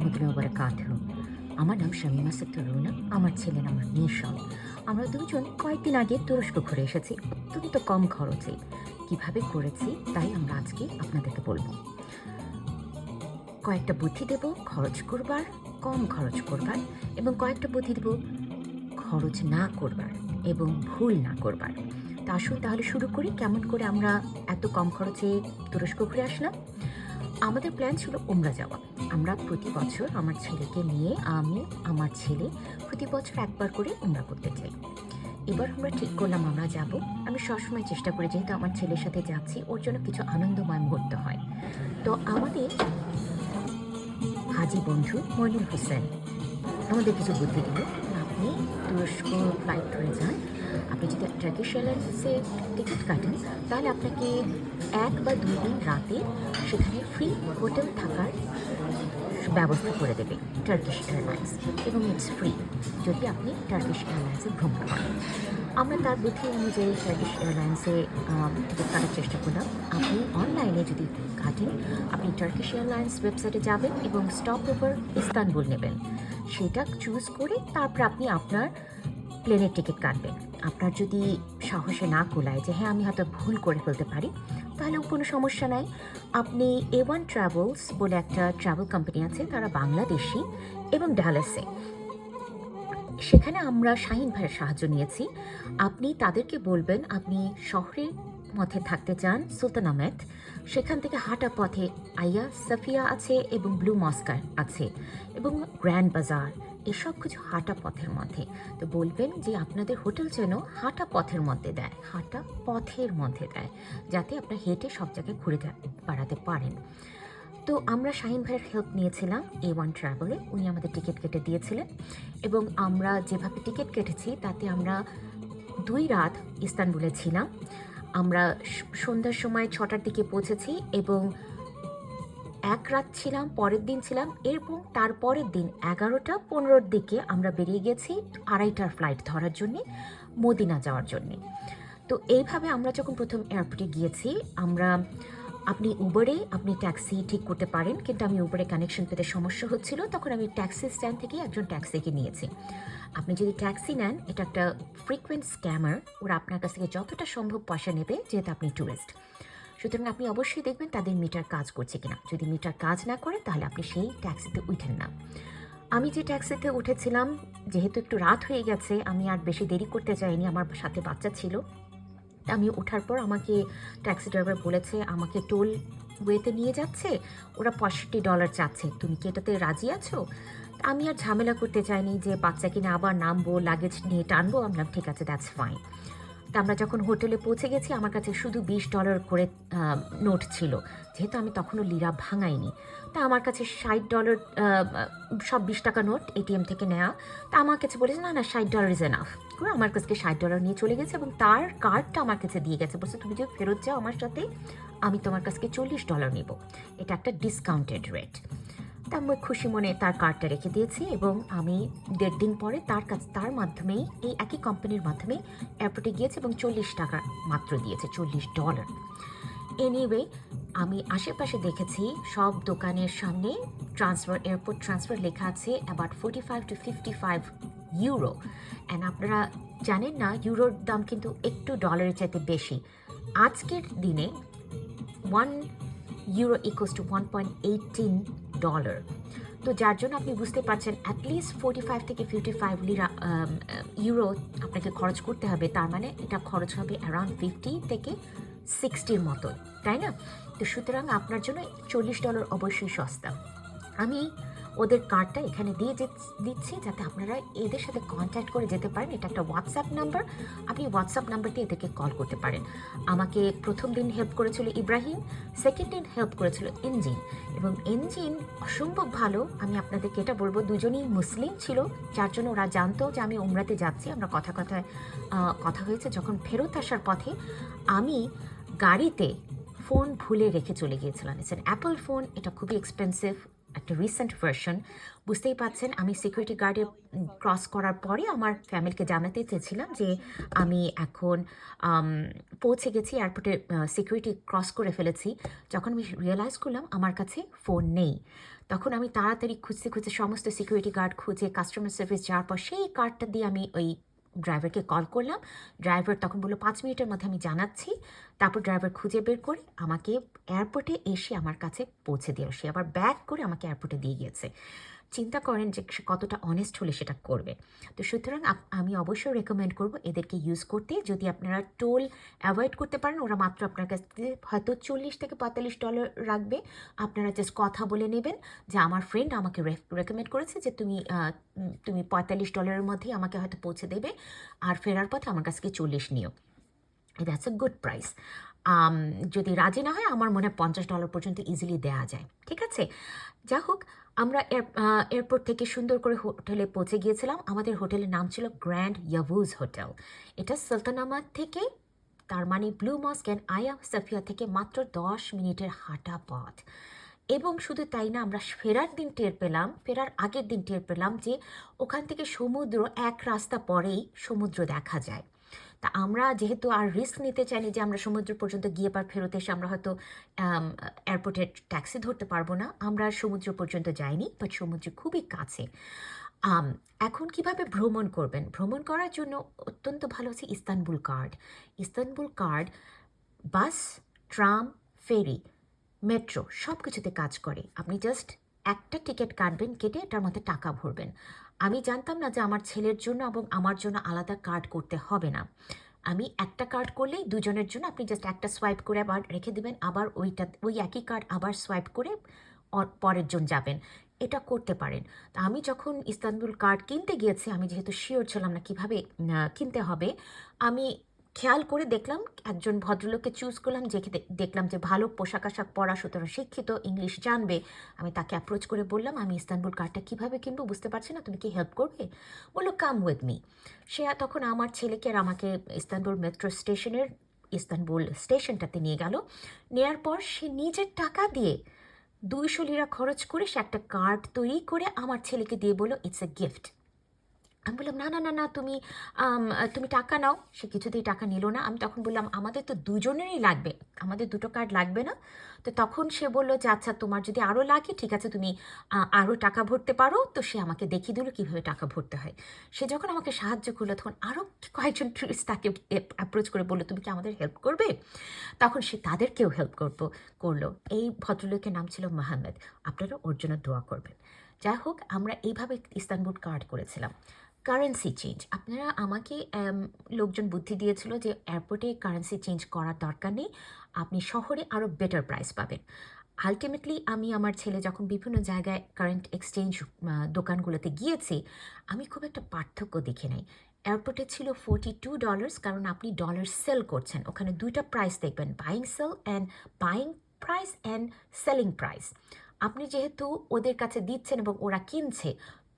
রহমতুল্লাহি ওয়া বারাকাতুহু। আমার নাম শামীমা সিকদার রুনা, আমার ছেলে নাম নিশান। আমরা দুজন কয়েকদিন আগে তুরস্ক ঘুরে এসেছি অত্যন্ত কম খরচে। কিভাবে করেছি তাই আমরা আজকে আপনাদেরকে বলবো। কয়েকটা বুদ্ধি দেব খরচ করবার, কম খরচ করবার, এবং কয়েকটা বুদ্ধি দেব খরচ না করবার এবং ভুল না করবার। তা আসুন তাহলে শুরু করি কেমন করে আমরা এত কম খরচে তুরস্ক ঘুরে আসলাম। আমাদের প্ল্যান ছিল উমরা যাওয়া। আমরা প্রতি বছর আমার ছেলেকে নিয়ে আমার ছেলে প্রতি বছর একবার করে উমরা করতে চাই। এবার আমরা ঠিক করলাম আমরা যাব। আমি সবসময় চেষ্টা করি যেহেতু আমার ছেলের সাথে যাচ্ছি ওর জন্য কিছু আনন্দময় মুহূর্ত হয়। তো আমাদের হাজি বন্ধু মইনুল হোসেন আমাদের কিছু বুদ্ধি দিল। আপনি তুরস্ক ফ্লাইট ধরে যান। আপনি যদি টার্কিশ এয়ারলাইন্সে টিকিট কাটেন তাহলে আপনাকে 1 বা 2 দিন রাতে সেখানে ফ্রি হোটেল থাকার ব্যবস্থা করে দেবে টার্কিশ এয়ারলাইন্স, এবং ইটস ফ্রি যদি আপনি টার্কিশ এয়ারলাইন্সে ভ্রমণ করেন। আমরা তার বুদ্ধি অনুযায়ী টার্কিশ এয়ারলাইন্সে কাটার চেষ্টা করলাম। আপনি অনলাইনে যদি কাটেন আপনি টার্কিশ এয়ারলাইন্স ওয়েবসাইটে যাবেন এবং স্টপ ওভার ইস্তানবুল নেবেন, সেটা চুজ করে তারপর আপনি আপনার প্লেনের টিকিট কাটবেন। আপনার যদি সাহসে না কোলায় যে হ্যাঁ আমি হয়তো ভুল করে ফেলতে পারি, তাহলেও কোনো সমস্যা নাই। আপনি A1 ট্রাভেলস বলে একটা ট্রাভেল কোম্পানি আছে, তারা বাংলাদেশি এবং ডালাসে। সেখানে আমরা শাহিন ভাইয়ের সাহায্য নিয়েছি। আপনি তাদেরকে বলবেন আপনি শহরের মধ্যে থাকতে চান সুলতান আহমেদ, সেখান থেকে হাঁটা পথে আইয়া সাফিয়া আছে এবং ব্লু মস্কার আছে এবং গ্র্যান্ড বাজার, এসব কিছু হাঁটা পথের মধ্যে। তো বলবেন যে আপনাদের হোটেল যেন হাঁটা পথের মধ্যে দেয়, হাঁটা পথের মধ্যে দেয়, যাতে আপনার হেঁটে সব জায়গায় ঘুরে বেড়াতে পারেন। তো আমরা শাহিন ভাইয়ের হেল্প নিয়েছিলাম A1 ট্রাভেলে, উনি আমাদের টিকিট কেটে দিয়েছিলেন। এবং আমরা যেভাবে টিকিট কেটেছি তাতে আমরা 2 রাত ইস্তানবুলে ছিলাম। আমরা সন্ধ্যার সময় 6টার দিকে পৌঁছেছি এবং 1 রাত ছিলাম, পরের দিন ছিলাম, এবং তারপরের দিন 11টা 15-র দিকে আমরা বেরিয়ে গেছি 2:30টার ফ্লাইট ধরার জন্যে মদিনা যাওয়ার জন্যে। তো এইভাবে আমরা যখন প্রথম এয়ারপোর্টে গিয়েছি আপনি উবারে আপনি ট্যাক্সি ঠিক করতে পারেন, কিন্তু আমি উবারে কানেকশন পেতে সমস্যা হচ্ছিল, তখন আমি ট্যাক্সি স্ট্যান্ড থেকে একজন ট্যাক্সিকে নিয়েছি। আপনি যদি ট্যাক্সি নেন এটা একটা ফ্রিকোয়েন্ট স্ক্যামার, ওরা আপনার কাছ থেকে যতটা সম্ভব পয়সা নেবে যেহেতু আপনি ট্যুরিস্ট। সুতরাং আপনি অবশ্যই দেখবেন তাদের মিটার কাজ করছে কিনা। যদি মিটার কাজ না করে তাহলে আপনি সেই ট্যাক্সিতে উঠেন না। আমি যে ট্যাক্সিতে উঠেছিলাম, যেহেতু একটু রাত হয়ে গেছে আমি আর বেশি দেরি করতে চাইনি, আমার সাথে বাচ্চা ছিল। আমি ওঠার পর আমাকে ট্যাক্সি ড্রাইভার বলেছে আমাকে টোল ওয়েতে নিয়ে যাচ্ছে, ওরা $65 চাচ্ছে, তুমি কি এটাতে রাজি আছো? আমি আর ঝামেলা করতে চাইনি যে বাচ্চা কিনা আবার নামবো, লাগেজ নিয়ে টানবো। আমি বললাম ঠিক আছে, দ্যাটস ফাইন। তা আমরা যখন হোটেলে পৌঁছে গেছি আমার কাছে শুধু $20 করে নোট ছিল, যেহেতু আমি তখনও লিরা ভাঙাইনি। তা আমার কাছে $60, সব 20 টাকা নোট এটিএম থেকে নেওয়া। তা আমার কাছে বলেছে না না $60 ইজ এনাফ করে আমার কাছে $60 নিয়ে চলে গেছে এবং তার কার্ডটা আমার কাছে দিয়ে গেছে, বলছে তুমি যদি ফেরত যাও আমার সাথে আমি তোমার কাছ থেকে $40 নেব, এটা একটা ডিসকাউন্টেড রেট। তা আমি খুশি মনে তার কার্ডটা রেখে দিয়েছি এবং আমি 1.5 দিন পরে তার মাধ্যমেই এই একই কোম্পানির মাধ্যমে এয়ারপোর্টে গিয়েছি এবং $40 মাত্র দিয়েছে, $40। এনিওয়ে আমি আশেপাশে দেখেছি সব দোকানের সামনে এয়ারপোর্ট ট্রান্সফার লেখা আছে অ্যাবাউট 45 to 55 ইউরো। অ্যান্ড আপনারা জানেন না ইউরোর দাম কিন্তু একটু ডলারের চাইতে বেশি। আজকের দিনে 1 ইউরো ইকুয়ালস টু $1.18। তো যার জন্য আপনি বুঝতে পারছেন অ্যাটলিস্ট 45 থেকে 55 ইউরো আপনাকে খরচ করতে হবে। তার মানে এটা খরচ হবে অ্যারাউন্ড 50 থেকে 60-র মতো, তাই না? তো সুতরাং আপনার জন্য $40 অবশ্যই সস্তা। আমি ওদের কার্ডটা এখানে দিয়ে দিচ্ছি যাতে আপনারা এদের সাথে কন্ট্যাক্ট করে যেতে পারেন। এটা একটা হোয়াটসঅ্যাপ নাম্বার, আপনি হোয়াটসঅ্যাপ নাম্বারটি এদেরকে কল করতে পারেন। আমাকে প্রথম দিন হেল্প করেছিল ইব্রাহিম, সেকেন্ড দিন হেল্প করেছিল এনজিন, এবং এনজিন অসম্ভব ভালো। আমি আপনাদেরকে এটা বলবো, দুজনেই মুসলিম ছিল, যার জন্য ওরা জানতো যে আমি উমরাতে যাচ্ছি। আমরা কথা হয়েছে। যখন ফেরত আসার পথে আমি গাড়িতে ফোন ভুলে রেখে চলে গিয়েছিলাম। ইটস অ্যান অ্যাপল ফোন, এটা খুবই এক্সপেন্সিভ একটা রিসেন্ট ভার্সন। বুঝতেই পাচ্ছেন আমি সিকিউরিটি গার্ডে ক্রস করার পরে আমার ফ্যামিলিকে জানাতে চেয়েছিলাম যে আমি এখন আম, পৌঁছে গেছি এয়ারপোর্টে, সিকিউরিটি ক্রস করে ফেলেছি। যখন আমি রিয়েলাইজ করলাম আমার কাছে ফোন নেই, তখন আমি তাড়াতাড়ি খুঁজতে খুঁজতে সমস্ত সিকিউরিটি গার্ড খুঁজে কাস্টমার সার্ভিস যাওয়ার পর সেই কার্ডটা দিয়ে আমি ওই ড্রাইভারকে কল করলাম। ড্রাইভার তখন বললো 5 মিনিটের মধ্যে আমি জানাচ্ছি। তারপর ড্রাইভার খুঁজে বের করে আমাকে এয়ারপোর্টে এসে আমার কাছে পৌঁছে দিয়ে সে আবার ব্যাক করে আমাকে এয়ারপোর্টে দিয়ে গিয়েছে। চিন্তা করেন যে সে কতটা অনেস্ট হলে সেটা করবে। তো সুতরাং আমি অবশ্যই রেকমেন্ড করব এদেরকে ইউজ করতে। যদি আপনারা টোল অ্যাভয়েড করতে পারেন, ওরা মাত্র আপনার কাছ থেকে হয়তো $40 থেকে $45 রাখবে। আপনারা জাস্ট কথা বলে নেবেন যে আমার ফ্রেন্ড আমাকে রেকমেন্ড করেছে যে তুমি $45 মধ্যেই আমাকে হয়তো পৌঁছে দেবে, আর ফেরার পথে আমার কাছ থেকে 40 নিও। That's a good price. যদি রাজি না হয় আমার মনে হয় $50 পর্যন্ত ইজিলি দেওয়া যায়। ঠিক আছে, যা হোক, আমরা এয়ারপোর্ট থেকে সুন্দর করে হোটেলে পৌঁছে গিয়েছিলাম। আমাদের হোটেলের নাম ছিল গ্র্যান্ড ইয়াভুজ হোটেল। এটা সুলতানাবাদ থেকে, তার মানে ব্লু মস্ক অ্যান্ড আয়া সাফিয়া থেকে মাত্র 10 মিনিটের হাঁটা পথ। এবং শুধু তাই না, আমরা ফেরার আগের দিন টের পেলাম যে ওখান থেকে সমুদ্র এক রাস্তা পরেই সমুদ্র দেখা যায়। তা আমরা যেহেতু আর রিস্ক নিতে চাইনি যে আমরা সমুদ্র পর্যন্ত গিয়ে পার ফেরত এসে আমরা হয়তো এয়ারপোর্টে ট্যাক্সি ধরতে পারবো না, আমরা আর সমুদ্র পর্যন্ত যাইনি, বাট সমুদ্র খুবই কাছে। এখন কিভাবে ভ্রমণ করবেন? ভ্রমণ করার জন্য অত্যন্ত ভালো হচ্ছে ইস্তানবুল কার্ড। ইস্তানবুল কার্ড বাস, ট্রাম, ফেরি, মেট্রো সব কিছুতে কাজ করে। আপনি জাস্ট একটা টিকিট কাটবেন, কেটে এটার মধ্যে টাকা ভরবেন। আমি জানতাম না যে আমার ছেলের জন্য এবং আমার জন্য আলাদা কার্ড করতে হবে না। আমি একটা কার্ড করলেই দুজনের জন্য, আপনি জাস্ট একটা সোয়াইপ করে আবার রেখে দেবেন, আবার ওই একই কার্ড আবার সোয়াইপ করে পরের জন যাবেন। এটা করতে পারেন। তা আমি যখন ইস্তানবুল কার্ড কিনতে গিয়েছি, আমি যেহেতু শিওর ছিলাম না কীভাবে কিনতে হবে, আমি খেয়াল করে দেখলাম, একজন ভদ্রলোককে চুজ করলাম, যে দেখলাম যে ভালো পোশাক আশাক পরা, সুতরাং শিক্ষিত, ইংলিশ জানবে। আমি তাকে অ্যাপ্রোচ করে বললাম আমি ইস্তানবুল কার্ডটা কীভাবে কিনবো বুঝতে পারছি না, তুমি কি হেল্প করবে? বললো কাম উইথ মি। সে তখন আমার ছেলেকে আর আমাকে ইস্তানবুল স্টেশনটাতে নিয়ে গেল। নেয়ার পর সে নিজের টাকা দিয়ে 200 লিরা খরচ করে সে একটা কার্ড তৈরি করে আমার ছেলেকে দিয়ে বললো ইটস এ গিফট। আমি বললাম না না না না, তুমি টাকা নাও। সে কিছুতেই টাকা নিল না। আমি তখন বললাম আমাদের তো দুজনেরই লাগবে, আমাদের দুটো কার্ড লাগবে না? তো তখন সে বললো যে আচ্ছা তোমার যদি আরও লাগে ঠিক আছে, তুমি আরও টাকা ভরতে পারো। তো সে আমাকে দেখিয়ে দিল কীভাবে টাকা ভরতে হয়। সে যখন আমাকে সাহায্য করলো, তখন আরও কয়েকজন টুরিস্ট তাকে অ্যাপ্রোচ করে বললো তুমি কি আমাদের হেল্প করবে? তখন সে তাদেরকেও হেল্প করলো। এই ভদ্রলোকের নাম ছিল মাহমুদ। আপনারা ওর জন্য দোয়া করবেন। যাই হোক, আমরা এইভাবে ইস্তানবুল কার্ড করেছিলাম। কারেন্সি চেঞ্জ, আপনারা আমাকে লোকজন বুদ্ধি দিয়েছিল যে এয়ারপোর্টে কারেন্সি চেঞ্জ করার দরকার নেই, আপনি শহরে আরও বেটার প্রাইস পাবেন। আলটিমেটলি আমি আমার ছেলে যখন বিভিন্ন জায়গায় কারেন্ট এক্সচেঞ্জ দোকানগুলোতে গিয়েছি, আমি খুব একটা পার্থক্য দেখে নাই। এয়ারপোর্টে ছিল $42, কারণ আপনি ডলার সেল করছেন। ওখানে দুইটা প্রাইস দেখবেন, buying price and selling price. আপনি যেহেতু ওদের কাছে দিচ্ছেন এবং ওরা কিনছে,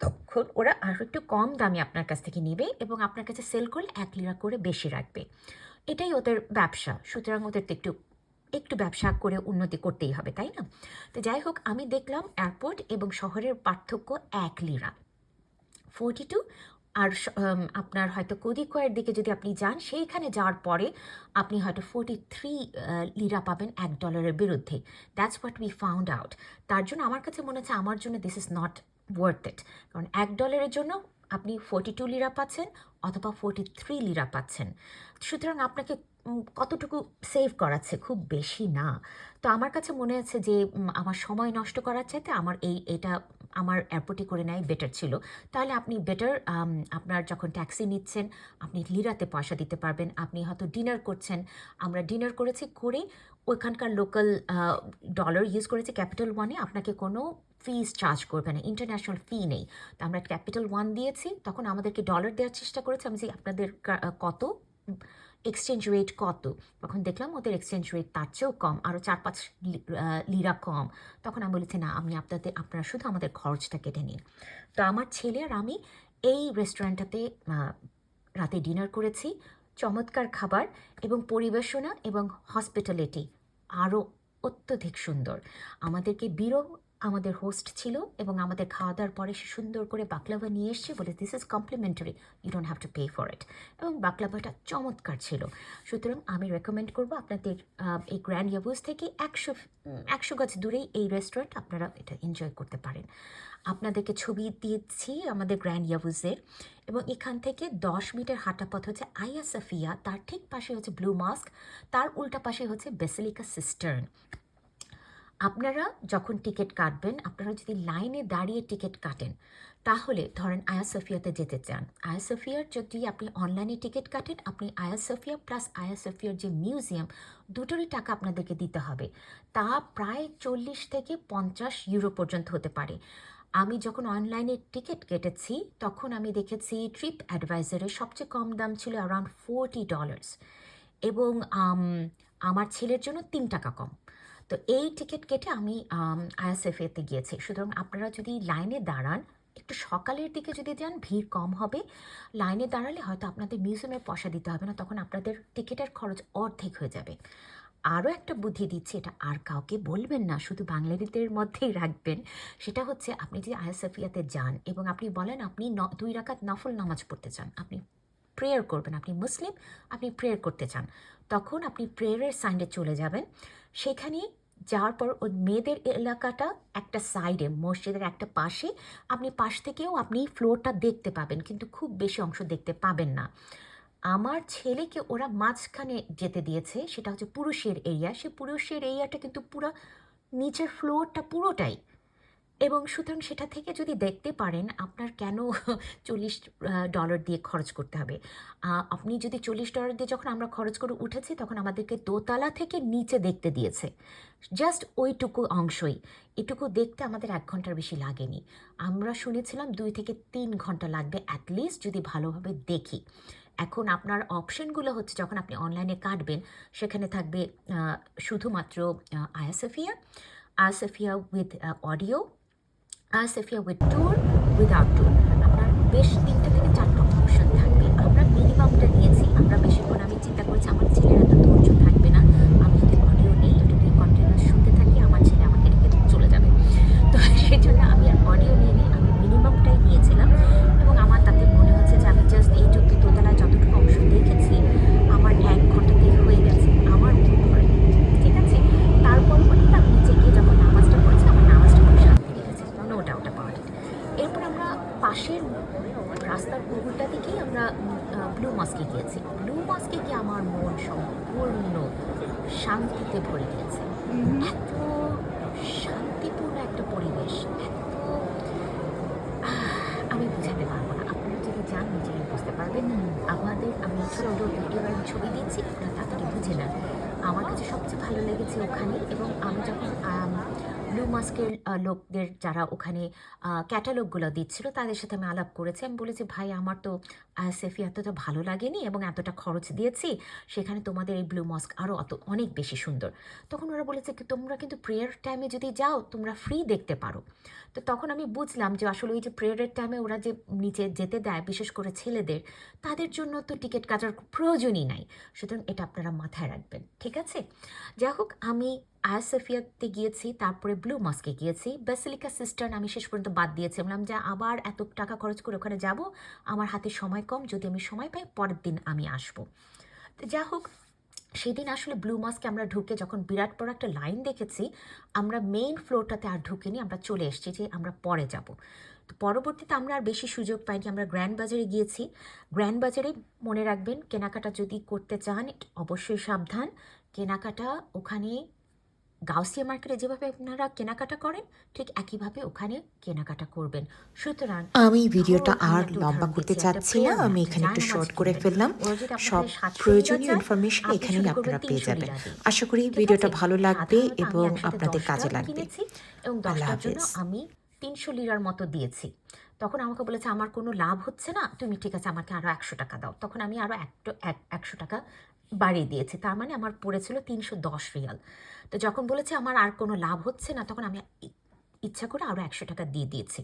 তখন ওরা আরও একটু কম দামে আপনার কাছ থেকে নেবে এবং আপনার কাছে সেল করলে 1 লিরা করে বেশি রাখবে। এটাই ওদের ব্যবসা, সুতরাং ওদের তো একটু ব্যবসা করে উন্নতি করতেই হবে, তাই না? তো যাই হোক, আমি দেখলাম এয়ারপোর্ট এবং শহরের পার্থক্য 1 লিরা। 42 আর আপনার হয়তো কোদিকয়ের দিকে যদি আপনি যান, সেইখানে যাওয়ার পরে আপনি হয়তো 43 লিরা পাবেন $1 বিরুদ্ধে। That's what we found out. তার জন্য আমার কাছে মনে হচ্ছে আমার জন্য this is not worth it, কারণ $1 জন্য আপনি 42 লিরা পাচ্ছেন অথবা 43 লিরা পাচ্ছেন। সুতরাং আপনাকে কতটুকু সেভ করাচ্ছে? খুব বেশি না। তো আমার কাছে মনে আছে যে আমার সময় নষ্ট করার চাইতে এটা আমার এয়ারপোর্টে করে নেয় বেটার ছিল। তাহলে আপনি বেটার, আপনার যখন ট্যাক্সি নিচ্ছেন আপনি লিরাতে পয়সা দিতে পারবেন। আপনি হয়তো ডিনার করছেন, আমরা ডিনার করেছি, করে ওইখানকার লোকাল ডলার ইউজ করেছি। ক্যাপিটাল ওয়ানে আপনাকে কোনো ফিস চার্জ করবে না, ইন্টারন্যাশনাল ফি নেই। তো আমরা ক্যাপিটাল ওয়ান দিয়েছি, তখন আমাদেরকে ডলার দেওয়ার চেষ্টা করেছে। আমি যে আপনাদের কত এক্সচেঞ্জ রেট কত, তখন দেখলাম ওদের এক্সচেঞ্জ রেট তার চেয়েও কম, আরও 4-5 লিরা কম। তখন আমি বলেছি না, আপনারা শুধু আমাদের খরচটা কেটে নিন। তো আমার ছেলে আর আমি এই রেস্টুরেন্টটাতে রাতে ডিনার করেছি। চমৎকার খাবার এবং পরিবেশনা এবং হসপিটালিটি আরও অত্যধিক সুন্দর। আমাদেরকে আমাদের হোস্ট ছিল এবং আমাদের খাওয়া দাওয়ার পরে সে সুন্দর করে বাকলাভা নিয়ে এসছে, বলে this is complimentary, you don't have to pay for it. এবং বাকলাভাটা চমৎকার ছিল। সুতরাং আমি রেকমেন্ড করবো আপনাদের এই গ্র্যান্ড ইয়াবুজ থেকে 100 গজ দূরেই এই রেস্টুরেন্ট, আপনারা এটা এনজয় করতে পারেন। আপনাদেরকে ছবি দিয়েছি আমাদের গ্র্যান্ড ইয়াবুজের, এবং এখান থেকে 10 মিনিটের হাঁটা পথ হচ্ছে আইয়া সাফিয়া, তার ঠিক পাশে হচ্ছে ব্লু মস্ক, তার উল্টা পাশে হচ্ছে বেসিলিকা সিস্টার্ন। আপনারা যখন টিকিট কাটবেন, আপনারা যদি লাইনে দাঁড়িয়ে টিকিট কাটেন, তাহলে ধরেন আয়া সোফিয়াতে যেতে চান, আয়া সোফিয়ার যদি আপনি অনলাইনে টিকিট কাটেন, আপনি আয়া সোফিয়া প্লাস আয়া সোফিয়ার যে মিউজিয়াম, দুটোরই টাকা আপনাদেরকে দিতে হবে। তা প্রায় 40 থেকে 50 ইউরো পর্যন্ত হতে পারে। আমি যখন অনলাইনে টিকিট কেটেছি তখন আমি দেখেছি ট্রিপ অ্যাডভাইজারের সবচেয়ে কম দাম ছিল অ্যারাউন্ড $40, এবং আমার ছেলের জন্য 3 টাকা কম। তো এই টিকিট কেটে আমি আইএসএফএতে গিয়েছি। সুতরাং আপনারা যদি লাইনে দাঁড়ান, একটু সকালের দিকে যদি যান ভিড় কম হবে। লাইনে দাঁড়ালে হয়তো আপনাদের মিউজিয়ামে পয়সা দিতে হবে না, তখন আপনাদের টিকিটের খরচ অর্ধেক হয়ে যাবে। আরও একটা বুদ্ধি দিচ্ছি, এটা আর কাউকে বলবেন না, শুধু বাঙালিদের মধ্যেই রাখবেন। সেটা হচ্ছে, আপনি যদি আইএসএফিয়াতে যান এবং আপনি বলেন আপনি 2 রাকাত নফল নামাজ পড়তে চান, আপনি প্রেয়ার করবেন, আপনি মুসলিম, আপনি প্রেয়ার করতে চান, তখন আপনি প্রেয়ারের সাইডে চলে যাবেন। সেখানে যাওয়ার পর ওই মেয়েদের এলাকাটা একটা সাইডে, মসজিদের একটা পাশে, আপনি পাশ থেকেও আপনি ফ্লোরটা দেখতে পাবেন, কিন্তু খুব বেশি অংশ দেখতে পাবেন না। আমার ছেলেকে ওরা মাঝখানে যেতে দিয়েছে, সেটা হচ্ছে পুরুষের এরিয়া। সে পুরুষের এরিয়াটা কিন্তু পুরো নিচের ফ্লোরটা পুরোটাই, এবং সুতরাং সেটা থেকে যদি দেখতে পারেন, আপনার কেন $40 দিয়ে খরচ করতে হবে? আপনি যদি $40 দিয়ে, যখন আমরা খরচ করে উঠেছি তখন আমাদেরকে দোতলা থেকে নিচে দেখতে দিয়েছে, জাস্ট ওইটুকু অংশই। এটুকু দেখতে আমাদের 1 ঘন্টার বেশি লাগেনি। আমরা শুনেছিলাম 2 থেকে 3 ঘন্টা লাগবে অ্যাটলিস্ট, যদি ভালোভাবে দেখি। এখন আপনার অপশনগুলো হচ্ছে, যখন আপনি অনলাইনে কাটবেন সেখানে থাকবে শুধুমাত্র Ayasofya, Ayasofya with audio, Ayasofya with tour, without tour. আপনার বেশ 3টা থেকে 4টা অপশন থাকবে। আমরা মিনিমামটা নিয়েছি। আমরা বেশিক্ষণ, আমি চিন্তা করেছি আমার ছেলের এত ধৈর্য থাকবে না, আমি যদি অডিও নেই, এটা নিয়ে কন্টিনিউয়াস শুনতে থাকি, আমার ছেলে আমাকে রেখে চলে যাবে। তো সেই জন্য আমি আর অডিও নিয়ে নিই, আমি মিনিমামটাই নিয়েছিলাম। এবং আমার তাতে মনে হচ্ছে যে আমি জাস্ট এই দোতলায় যতটুকু অংশ দেখেছি, আমার 1 ঘন্টাতেই হয়ে গেছে, আমার মনে পড়ে। ঠিক আছে, তারপর আমি নিচে গিয়ে যখন নামাজটা পড়েছি, আমার নামাজটা খুব শান্তি লেগেছে, নো ডাউট অ্যাবাউট ইট। এরপর আমরা পাশের রাস্তার উল্টা দিকেই আমরা ব্লু মস্কে গিয়েছি। ব্লু মস্কে গিয়ে আমার মন সম্পূর্ণ শান্তিতে ভরে গিয়েছে। এত শান্তিপূর্ণ একটা পরিবেশ, এত আমি বুঝাতে পারবো না। আপনারা যদি যান নিজেই বুঝতে পারবেন। আমি ছোট্ট ভিডিও আর ছবি দিচ্ছি, আপনারা তাড়াতাড়ি বুঝে নেন। আমার কাছে সবচেয়ে ভালো লেগেছে ওখানে। এবং আমি যখন ব্লু মাস্কের লোকদের, যারা ওখানে ক্যাটালগুলো দিচ্ছিল, তাদের সাথে আমি আলাপ করেছি। আমি বলেছি, ভাই আমার তো আইএসএফি এতটা ভালো লাগেনি এবং এতটা খরচ দিয়েছি, সেখানে তোমাদের এই ব্লু মস্ক আরও অনেক বেশি সুন্দর। তখন ওরা বলেছে কি, তোমরা কিন্তু প্রেয়ার টাইমে যদি যাও তোমরা ফ্রি দেখতে পারো। তো তখন আমি বুঝলাম যে আসলে ওই যে প্রেয়ারের টাইমে ওরা যে নিচে যেতে দেয়, বিশেষ করে ছেলেদের, তাদের জন্য তো টিকিট কাটার প্রয়োজনই নাই। সুতরাং এটা আপনারা মাথায় রাখবেন, ঠিক আছে? যাই হোক, আমি আয়াসোফিয়াতে গিয়েছি, তারপরে ব্লু মস্কে গিয়েছি। বেসিলিকা সিস্টার্ন আমি শেষ পর্যন্ত বাদ দিয়েছি, বললাম যে আবার এত টাকা খরচ করে ওখানে যাব, আমার হাতে সময় কম, যদি আমি সময় পাই পরের দিন আমি আসবো। তো যাই হোক, সেদিন আসলে ব্লু মস্কে আমরা ঢুকে যখন বিরাট বড় একটা লাইন দেখেছি, আমরা মেইন ফ্লোরটাতে আর ঢুকিনি, আমরা চলে এসেছি যে আমরা পরে যাব। তো পরবর্তীতে আমরা আর বেশি সুযোগ পাইনি, আমরা গ্র্যান্ড বাজারে গিয়েছি। গ্র্যান্ড বাজারে মনে রাখবেন, কেনাকাটা যদি করতে চান অবশ্যই সাবধান। কেনাকাটা ওখানে গাউসিয়া মার্কেটে যেভাবে আপনারা কেনাকাটা করেন, ঠিক একইভাবে ওখানে কেনাকাটা করবেন। সুতরাং আমি ভিডিওটা আর লম্বা করতে চাচ্ছি না, আমি এখানে একটু শর্ট করে ফেললাম। সব প্রয়োজনীয় ইনফরমেশন এখানেই আপনারা পেয়ে যাবেন। আশা করি ভিডিওটা ভালো লাগবে এবং আপনাদের কাজে লাগবে। এবং 10টার জন্য আমি 300 লিরার মতো দিয়েছি। তখন আমাকে বলেছে, আমার কোনো লাভ হচ্ছে না, তুমি ঠিক আছে আমাকে আরও 100 টাকা দাও। তখন আমি আরও 100 টাকা বাড়িয়ে দিয়েছি, তার মানে আমার পড়েছিল 310 রিয়াল। তো যখন বলেছে আমার আর কোনো লাভ হচ্ছে না, তখন আমি ইচ্ছা করে আরও 100 টাকা দিয়ে দিয়েছি।